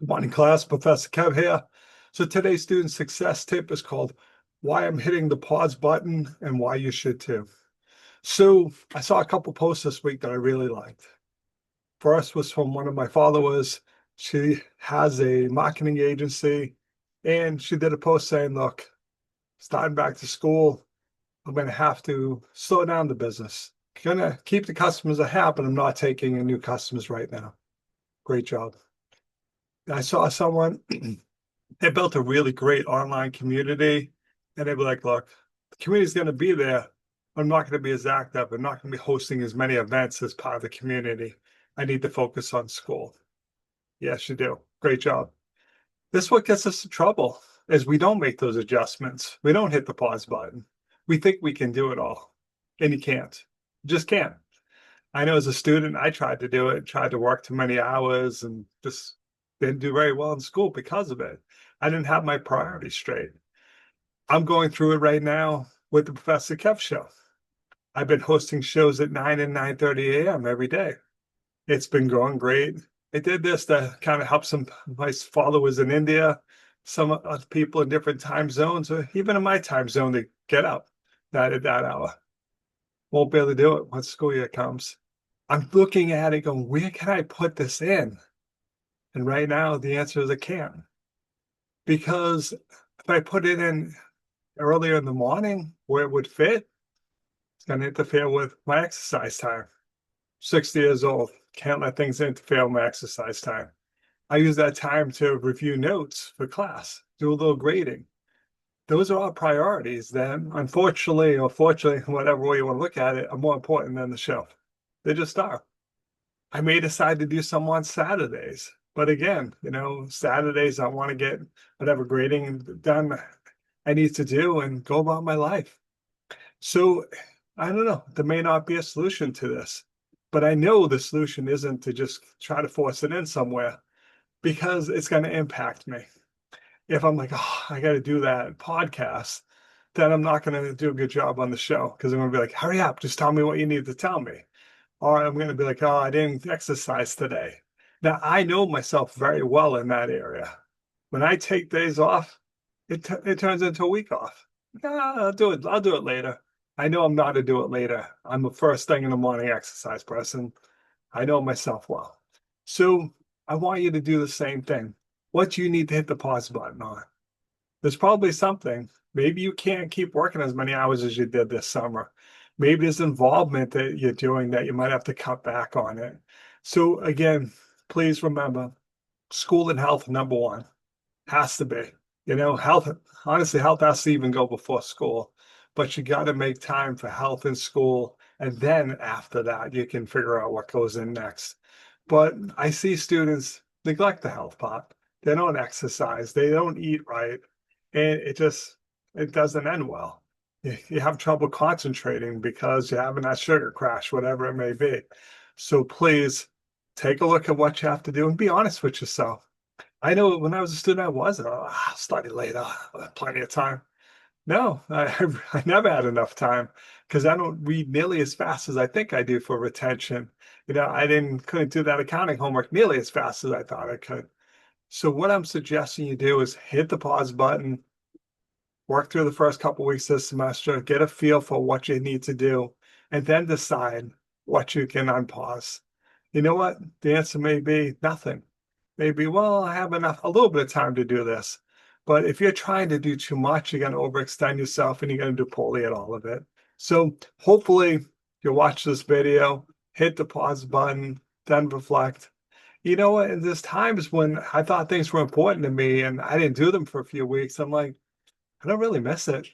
Good morning, class. Professor Kev here. So today's student success tip is called Why I'm Hitting the Pause Button and Why You Should Too. So I saw a couple posts this week that I really liked. First was from one of my followers. She has a marketing agency and she did a post saying, look, starting back to school, I'm going to have to slow down the business. Going to keep the customers I have, but I'm not taking in new customers right now. Great job. I saw someone they built a really great online community. And they were like, look, the community's going to be there. I'm not going to be as active. I'm not going to be hosting as many events as part of the community. I need to focus on school. Yes, you do. Great job. This is what gets us in trouble is we don't make those adjustments. We don't hit the pause button. We think we can do it all. And you can't. You just can't. I know as a student, I tried to do it, tried to work too many hours and just didn't do very well in school because of it. I didn't have my priorities straight. I'm going through it right now with the Professor Kev Show. I've been hosting shows at 9 and 9:30 a.m. every day. It's been going great. I did this to kind of help some of my followers in India, some other people in different time zones, or even in my time zone to get up at that hour. Won't be able to do it once school year comes. I'm looking at it going, where can I put this in? And right now, the answer is I can't. Because if I put it in earlier in the morning where it would fit, it's going to interfere with my exercise time. 60 years old, can't let things interfere with my exercise time. I use that time to review notes for class, do a little grading. Those are all priorities that, unfortunately or fortunately, whatever way you want to look at it, are more important than the show. They just are. I may decide to do some on Saturdays. But again, Saturdays, I want to get whatever grading done I need to do and go about my life. So I don't know. There may not be a solution to this, but I know the solution isn't to just try to force it in somewhere because it's going to impact me. If I'm like, oh, I got to do that podcast, then I'm not going to do a good job on the show because I'm going to be like, hurry up, just tell me what you need to tell me. Or I'm going to be like, oh, I didn't exercise today. Now, I know myself very well in that area. When I take days off, it turns into a week off. I'll do it. I'll do it later. I know I'm not a do it later. I'm a first thing in the morning exercise person. I know myself well. So I want you to do the same thing. What do you need to hit the pause button on? There's probably something. Maybe you can't keep working as many hours as you did this summer. Maybe there's involvement that you're doing that you might have to cut back on it. So again, please remember, school and health, number one, has to be. Health, honestly, health has to even go before school, but you got to make time for health in school. And then after that, you can figure out what goes in next. But I see students neglect the health part. They don't exercise, they don't eat right, and it doesn't end well. You have trouble concentrating because you're having that sugar crash, whatever it may be. So please take a look at what you have to do and be honest with yourself. I know when I was a student, I was, I'll study later, I have plenty of time. No, I never had enough time because I don't read nearly as fast as I think I do for retention. Couldn't do that accounting homework nearly as fast as I thought I could. So what I'm suggesting you do is hit the pause button, work through the first couple weeks this semester, get a feel for what you need to do, and then decide what you can unpause. You know what? The answer may be nothing. Maybe, well, I have a little bit of time to do this. But if you're trying to do too much, you're going to overextend yourself and you're going to do poorly at all of it. So hopefully you'll watch this video, hit the pause button, then reflect. You know what? There's times when I thought things were important to me and I didn't do them for a few weeks. I'm like, I don't really miss it.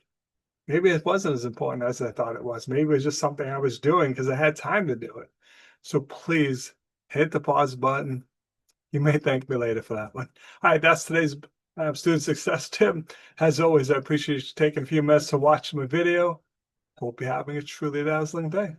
Maybe it wasn't as important as I thought it was. Maybe it was just something I was doing because I had time to do it. So please hit the pause button. You may thank me later for that one. All right, that's today's student success tip. As always, I appreciate you taking a few minutes to watch my video. Hope you're having a truly dazzling day.